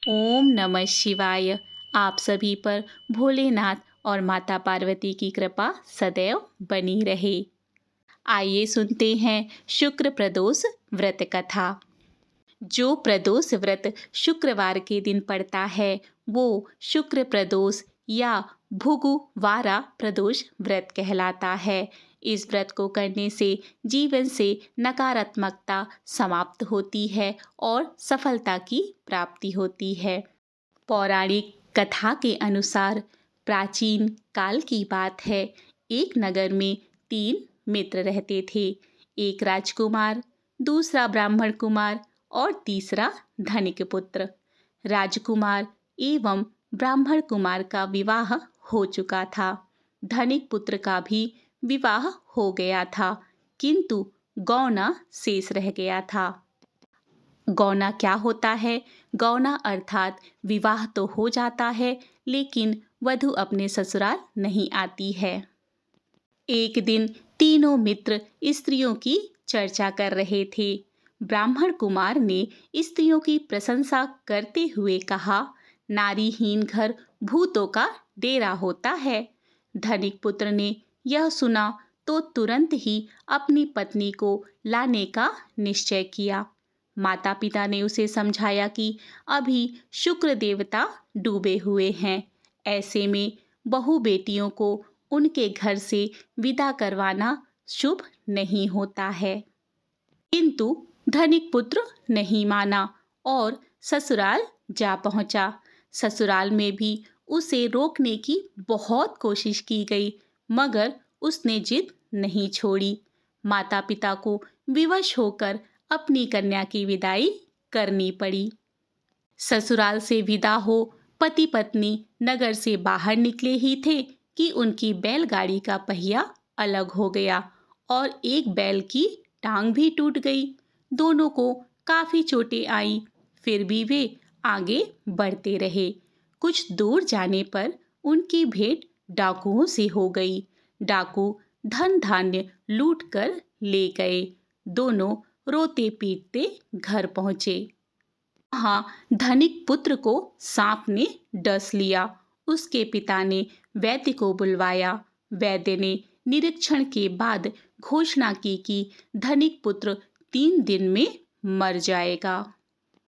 ओम नमः शिवाय। आप सभी पर भोलेनाथ और माता पार्वती की कृपा सदैव बनी रहे। आइए सुनते हैं शुक्र प्रदोष व्रत कथा। जो प्रदोष व्रत शुक्रवार के दिन पड़ता है वो शुक्र प्रदोष या भृगुवारा प्रदोष व्रत कहलाता है। इस व्रत को करने से जीवन से नकारात्मकता समाप्त होती है और सफलता की प्राप्ति होती है। पौराणिक कथा के अनुसार प्राचीन काल की बात है। एक नगर में 3 मित्र रहते थे। एक राजकुमार, दूसरा ब्राह्मण कुमार और तीसरा धनिक पुत्र। राजकुमार एवं ब्राह्मण कुमार का विवाह हो चुका था। धनिक पुत्र का भी विवाह हो गया था, किंतु गौना शेष रह गया था। गौना क्या होता है? गौना अर्थात विवाह तो हो जाता है लेकिन वधू अपने ससुराल नहीं आती है। एक दिन तीनों मित्र स्त्रियों की चर्चा कर रहे थे। ब्राह्मण कुमार ने स्त्रियों की प्रशंसा करते हुए कहा, नारीहीन घर भूतों का डेरा होता है। धनिक पुत्र ने यह सुना तो तुरंत ही अपनी पत्नी को लाने का निश्चय किया। माता पिता ने उसे समझाया कि अभी शुक्र देवता डूबे हुए हैं, ऐसे में बहू बेटियों को उनके घर से विदा करवाना शुभ नहीं होता है। किंतु धनिक पुत्र नहीं माना और ससुराल जा पहुंचा। ससुराल में भी उसे रोकने की बहुत कोशिश की गई, मगर उसने जिद नहीं छोड़ी। माता पिता को विवश होकर अपनी कन्या की विदाई करनी पड़ी। ससुराल से विदा हो पति पत्नी नगर से बाहर निकले ही थे कि उनकी बैलगाड़ी का पहिया अलग हो गया और एक बैल की टांग भी टूट गई। दोनों को काफी चोटें आई, फिर भी वे आगे बढ़ते रहे। कुछ दूर जाने पर उनकी भेंट डाकुओं से हो गई। डाकू धन धान्य लूट कर ले गए। दोनों रोते पीटते घर पहुंचे। वहाँ धनिक पुत्र को सांप ने डस लिया। उसके पिता ने वैद्य को बुलवाया। वैद्य ने निरीक्षण के बाद घोषणा की कि धनिक पुत्र 3 दिन में मर जाएगा।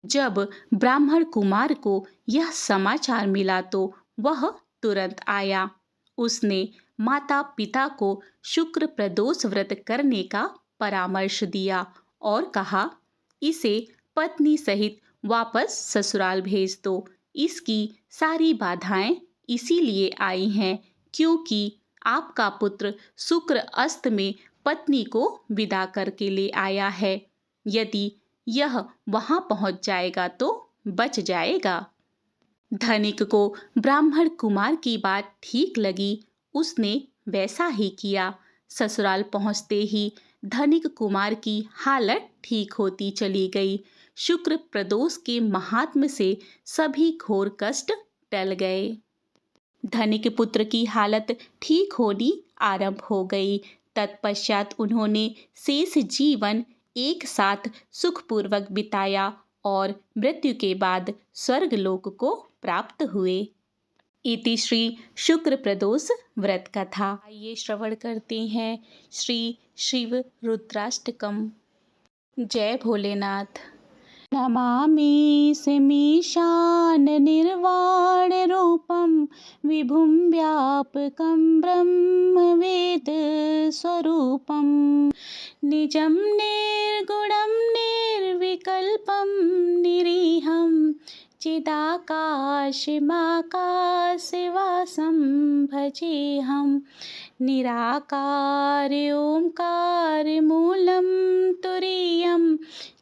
जब ब्राह्मण कुमार को यह समाचार मिला तो वह तुरंत आया। उसने माता पिता को शुक्र प्रदोष व्रत करने का परामर्श दिया और कहा, इसे पत्नी सहित वापस ससुराल भेज दो। इसकी सारी बाधाएं इसीलिए आई हैं क्योंकि आपका पुत्र शुक्र अस्त में पत्नी को विदा करके ले आया है। यदि यह वहां पहुंच जाएगा तो बच जाएगा। धनिक को ब्राह्मण कुमार की बात ठीक लगी। उसने वैसा ही किया। ससुराल पहुंचते ही धनिक कुमार की हालत ठीक होती चली गई। शुक्र प्रदोष के महात्म्य से सभी घोर कष्ट टल गए। धनिक पुत्र की हालत ठीक होनी आरंभ हो गई। तत्पश्चात उन्होंने शेष जीवन एक साथ सुखपूर्वक बिताया और मृत्यु के बाद स्वर्गलोक को प्राप्त हुए। इति श्री शुक्र प्रदोष व्रत कथा। आइए श्रवण करते हैं श्री शिव रुद्राष्टकम। जय भोलेनाथ। नमामि समीशान निर्वाण रूपम विभुं व्यापकं ब्रह्मवेद स्वरूपं निजं निर्गुणं निर्विकल्पं निरीहं चिदाकाशमाकाशवासं भजेऽहं निराकार ओंकार मूलं तुरीयं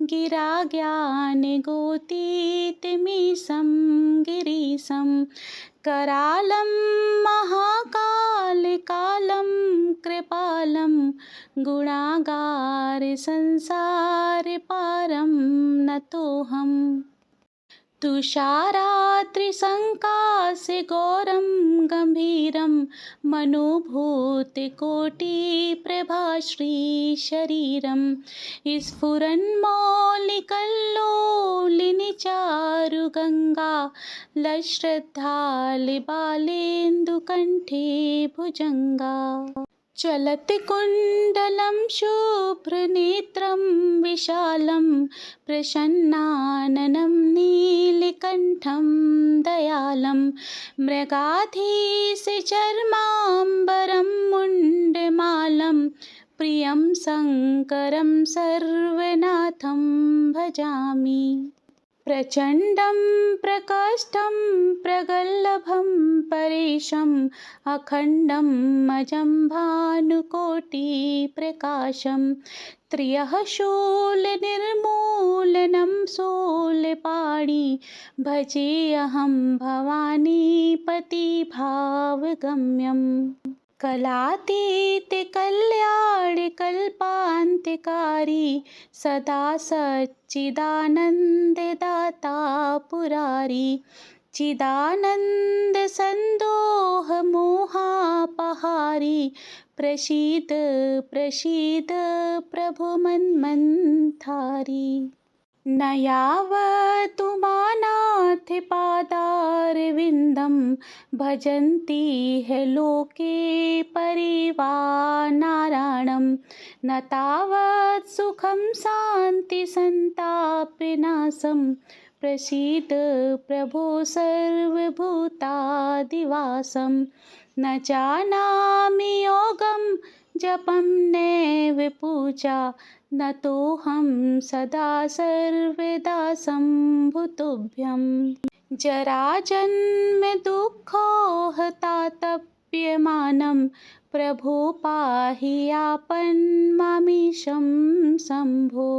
गिरा ज्ञानगोतीतमीशं गिरीशं करालं महाकालकालं कृपालं गुणागार संसारपारं नतोऽहम्। तुषारात्रिसङ्कासे घोरं गम्भीरं मनोभूतिकोटिप्रभाश्रीशरीरं स्फुरन्मौलिकल्लोलिनि चारुगङ्गा लश्रद्धालिबालेन्दुकण्ठे भुजङ्गा चलति कुण्डलं शुभ्रनेत्रं विशालं प्रसन्नाननं नीलकण्ठं दयालं मृगाधीशचर्माम्बरं मुण्डमालं प्रियं शङ्करं सर्वनाथं भजामि प्रचण्डं प्रकाष्ठं प्रगल्लभं परेशम् अखण्डं अजं भानुकोटिप्रकाशं त्र्यः शूलनिर्मूलनं शूलपाणि भजेऽहं भवानीपतिभावगम्यम् कलातीते कल्याणकल्पान्तिकारी सदा सच्चिदानन्ददाता पुरारी चिदानन्दसन्दोहमोहापहारी प्रसीद प्रसीद प्रभु मन्मन्थारी न यावतु मानाथ पादारविन्दं भजन्ति ह लोके परिवानारायणं न तावत् सुखं शान्तिसन्तापनाशं प्रसीद प्रभो सर्वभूतादिवासं न जानामि योगं जपं नैव पूजा न तोऽहं सदा सर्वदा शम्भुतुभ्यं जराजन्म दुःखोहतातप्यमानं प्रभो पाहि आपन्मामीशं शम्भो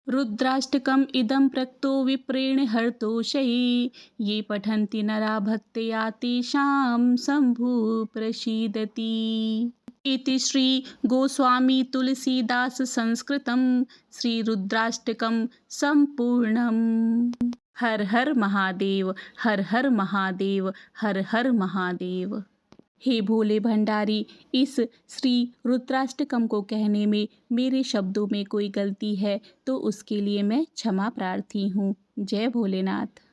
रुद्राष्टकम् इदं प्रक्तो विप्रेण हर्तोषैः ये पठन्ति नरा भक्त्या तेषां शम्भु प्रसीदति इति श्री गोस्वामी तुलसीदास संस्कृतं श्री रुद्राष्टकं संपूर्णम्। हर हर महादेव, हर हर महादेव, हर हर महादेव। हे भोले भंडारी, इस श्री रुद्राष्टकम को कहने में मेरे शब्दों में कोई गलती है तो उसके लिए मैं क्षमा प्रार्थी हूँ। जय भोलेनाथ।